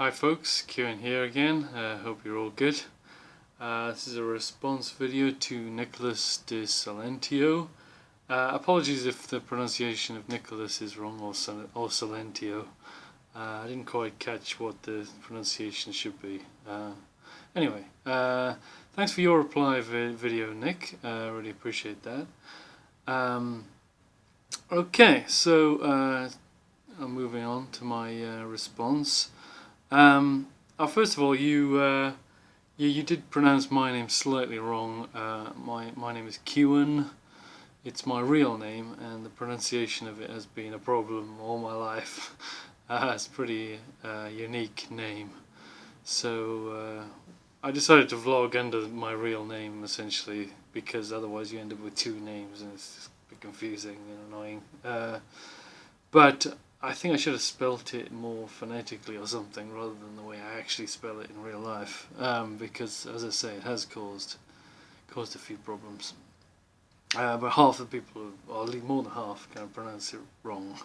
Hi folks, Kieran here again. Hope you're all good. This is a response video to Nicolaus de Silentio. Apologies if the pronunciation of Nicolaus is wrong, or Silentio. I didn't quite catch what the pronunciation should be. Anyway, thanks for your reply video, Nick. I really appreciate that. Okay, so I'm moving on to my response. First of all, you did pronounce my name slightly wrong. My name is Kieran. It's my real name, and the pronunciation of it has been a problem all my life. It's a pretty unique name, so I decided to vlog under my real name essentially, because otherwise you end up with two names and it's just a bit confusing and annoying. But I think I should have spelt it more phonetically or something rather than the way I actually spell it in real life, because, as I say, it has caused a few problems. But half the people, or at least more than half, can pronounce it wrong.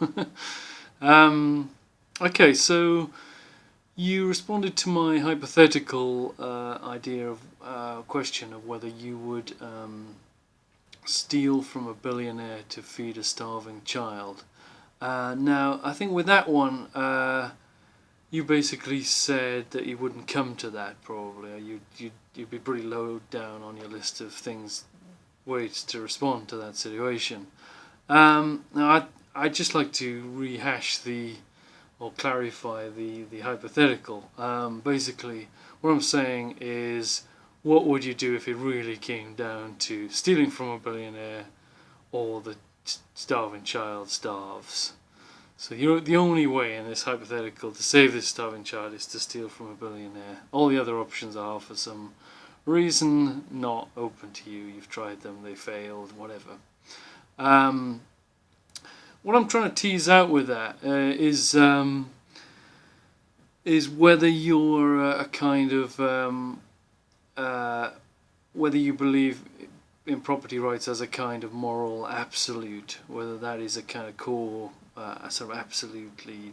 Okay, so you responded to my hypothetical idea of question of whether you would steal from a billionaire to feed a starving child. Now, I think with that one, you basically said that you wouldn't come to that probably. You'd be pretty low down on your list of ways to respond to that situation. Now, I'd just like to rehash or clarify the hypothetical. Basically, what I'm saying is, what would you do if it really came down to stealing from a billionaire or the starving child starves? So the only way in this hypothetical to save this starving child is to steal from a billionaire. All the other options are, for some reason, not open to you. You've tried them, they failed, whatever. What I'm trying to tease out with that is whether you're a kind of whether you believe in property rights as a kind of moral absolute, whether that is a kind of core, sort of absolutely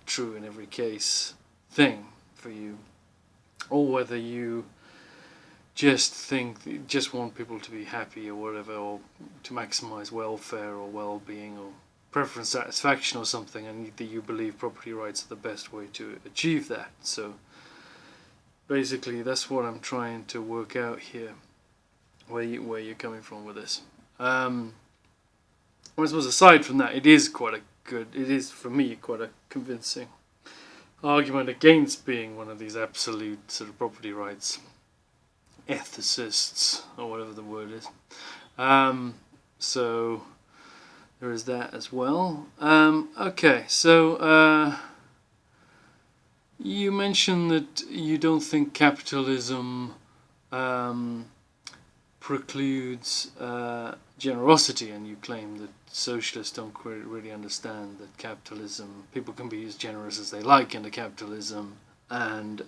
true in every case thing for you, or whether you just want people to be happy or whatever, or to maximize welfare or well-being or preference satisfaction or something, and that you believe property rights are the best way to achieve that. So basically, that's what I'm trying to work out here, where you're coming from with this. I suppose aside from that, it is for me quite a convincing argument against being one of these absolute sort of property rights ethicists, or whatever the word is. So there is that as well. Okay, so you mentioned that you don't think capitalism precludes generosity, and you claim that socialists don't really understand that people can be as generous as they like under capitalism, and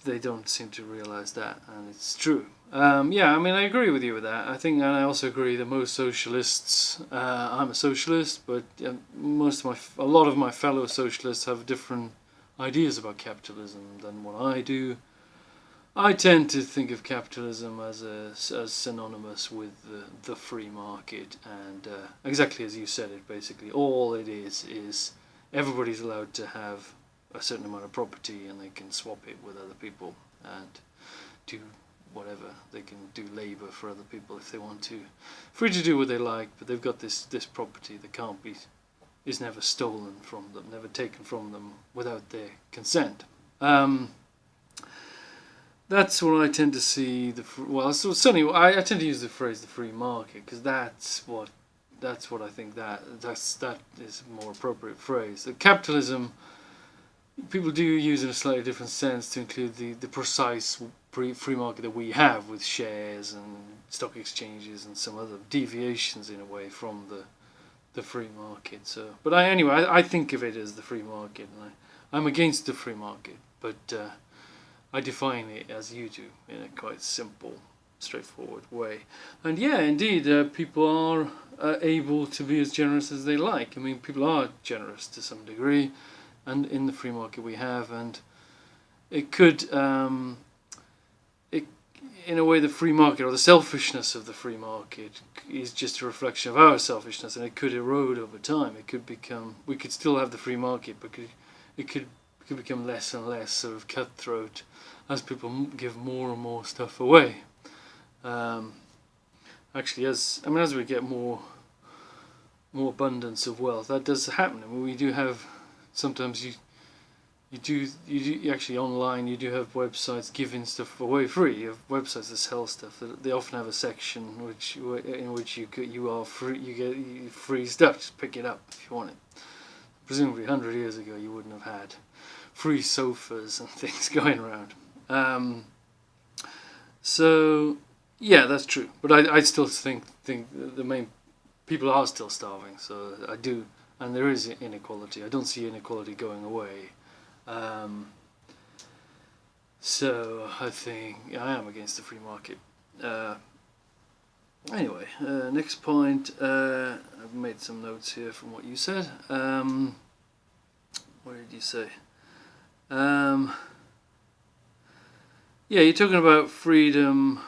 they don't seem to realize that, and it's true. I mean, I agree with you with that. I think, and I also agree that most socialists, I'm a socialist, but a lot of my fellow socialists have different ideas about capitalism than what I do. I tend to think of capitalism as synonymous with the free market, and exactly as you said it, basically all it is everybody's allowed to have a certain amount of property, and they can swap it with other people and do whatever. They can do labour for other people if they want to. Free to do what they like, but they've got this property that is never stolen from them, never taken from them without their consent. That's what I tend to see. Certainly I tend to use the phrase "the free market" because that's what I think that is a more appropriate phrase. The capitalism, people do use in a slightly different sense to include the precise free market that we have with shares and stock exchanges and some other deviations in a way from the free market. So, but I think of it as the free market, and I'm against the free market, but I define it as you do in a quite simple, straightforward way. And indeed, people are able to be as generous as they like. I mean, people are generous to some degree. and in the free market we have, and it could, in a way, the free market or the selfishness of the free market is just a reflection of our selfishness, and it could erode over time. It could become, we could still have the free market, but it could become less and less sort of cutthroat as people give more and more stuff away. Actually, as we get more abundance of wealth, that does happen. I mean, we do have, sometimes you do actually online, you do have websites giving stuff away free. You have websites that sell stuff. They often have a section in which you are free. You get free stuff. Just pick it up if you want it. Presumably 100 years ago, you wouldn't have had free sofas and things going around. So yeah, that's true. But I still think the main people are still starving. So I do, and there is inequality. I don't see inequality going away. So I think I am against the free market. Anyway, next point. I've made some notes here from what you said. What did you say? Yeah, you're talking about freedom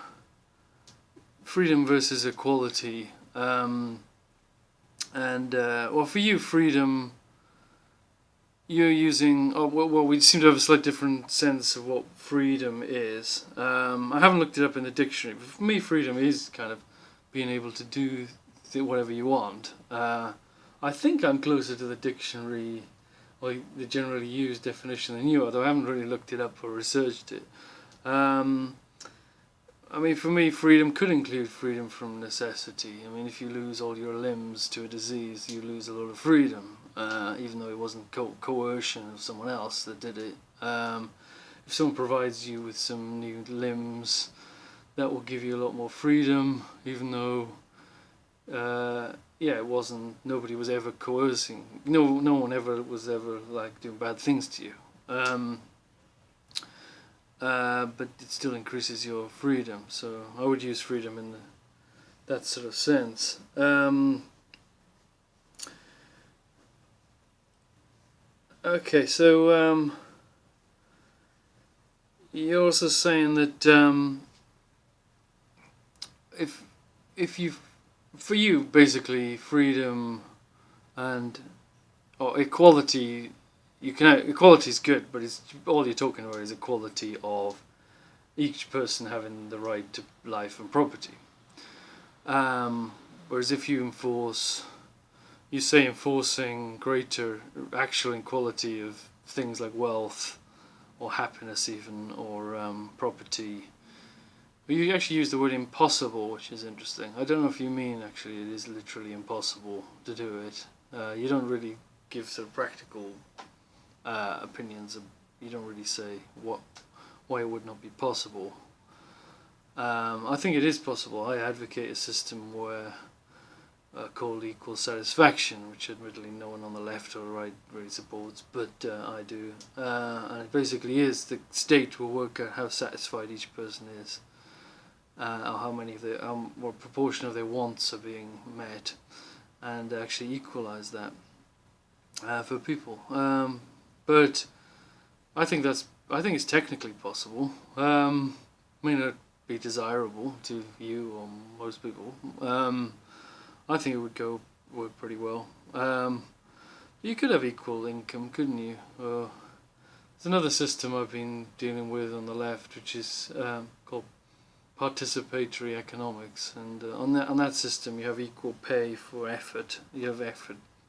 versus equality, and well, for you, freedom. You're using. Oh, well, we seem to have a slightly different sense of what freedom is. I haven't looked it up in the dictionary, but for me, freedom is kind of being able to do whatever you want. I think I'm closer to the dictionary, or the generally used definition than you are, though I haven't really looked it up or researched it. I mean, for me, freedom could include freedom from necessity. I mean, if you lose all your limbs to a disease, you lose a lot of freedom, even though it wasn't coercion of someone else that did it. If someone provides you with some new limbs, that will give you a lot more freedom, even though, it wasn't. Nobody was ever coercing. No one was ever like doing bad things to you. But it still increases your freedom. So I would use freedom in that sort of sense. Okay, so you're also saying that for you, basically, freedom or equality. Equality is good, but it's all you're talking about is equality of each person having the right to life and property. Whereas if you say enforcing greater actual equality of things like wealth or happiness, even, or property. But you actually use the word impossible, which is interesting. I don't know if you mean actually it is literally impossible to do it. You don't really give sort of practical opinions. You don't really say why it would not be possible. I think it is possible. I advocate a system where called equal satisfaction, which admittedly no one on the left or the right really supports, but I do. And it basically is the state will work out how satisfied each person is, or what proportion of their wants are being met, and actually equalise that for people. But I think it's technically possible. May not be desirable to you or most people. I think it would work pretty well. You could have equal income, couldn't you? There's another system I've been dealing with on the left, which is called participatory economics, and on that system you have equal pay for effort. You have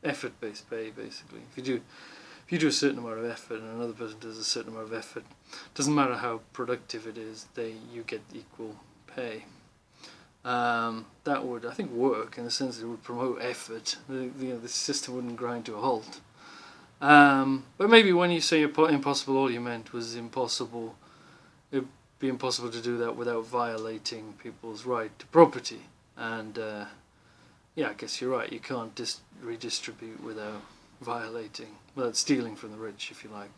effort-based pay, basically. If you do a certain amount of effort and another person does a certain amount of effort, doesn't matter how productive it is, you get equal pay. That would, I think, work in the sense that it would promote effort. The system wouldn't grind to a halt. But maybe when you say impossible, all you meant was impossible. It'd be impossible to do that without violating people's right to property. And I guess you're right. You can't redistribute without stealing from the rich, if you like.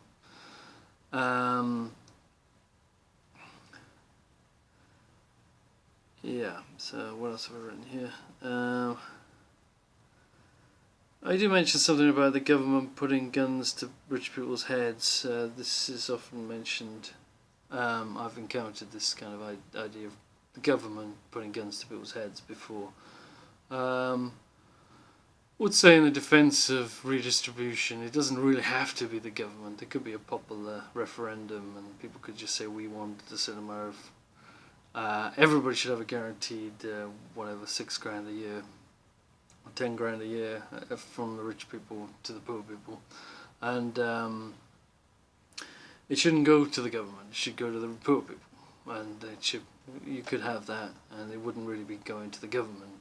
So what else have I written here? I do mention something about the government putting guns to rich people's heads. This is often mentioned. I've encountered this kind of idea of the government putting guns to people's heads before. Would say in the defence of redistribution, it doesn't really have to be the government. It could be a popular referendum, and people could just say we want a certain amount of. Everybody should have a guaranteed whatever £6,000 a year. 10 grand a year from the rich people to the poor people, and it shouldn't go to the government. It should go to the poor people, and you could have that, and it wouldn't really be going to the government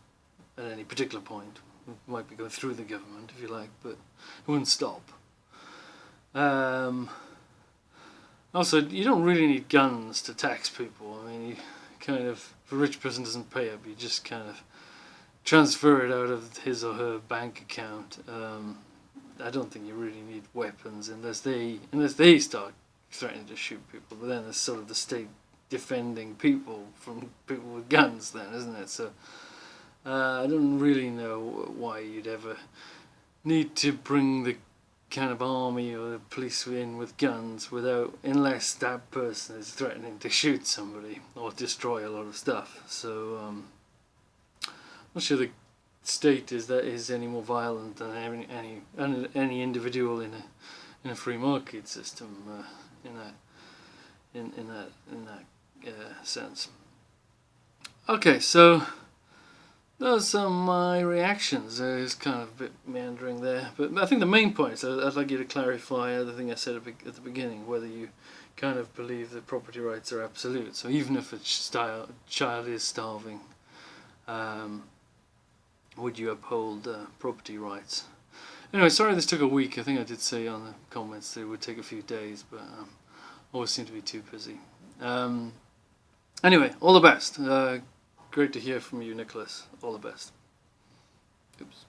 at any particular point. It might be going through the government if you like, but it wouldn't stop. Also, you don't really need guns to tax people. I mean, you kind of, if a rich person doesn't pay up, you just kind of transfer it out of his or her bank account. I don't think you really need weapons unless they start threatening to shoot people. But then it's sort of the state defending people from people with guns, then, isn't it? So I don't really know why you'd ever need to bring the kind of army or the police in with guns unless that person is threatening to shoot somebody or destroy a lot of stuff. So I'm not sure the state is any more violent than any individual in a free market system in that sense. Okay, so those are my reactions. It's kind of a bit meandering there, but I think the main point, I'd like you to clarify the thing I said at the beginning, whether you kind of believe that property rights are absolute. So even if a child is starving, would you uphold property rights? Anyway, sorry this took a week. I think I did say on the comments that it would take a few days, but always seem to be too busy. Anyway, all the best. Great to hear from you, Nicolaus. All the best. Oops.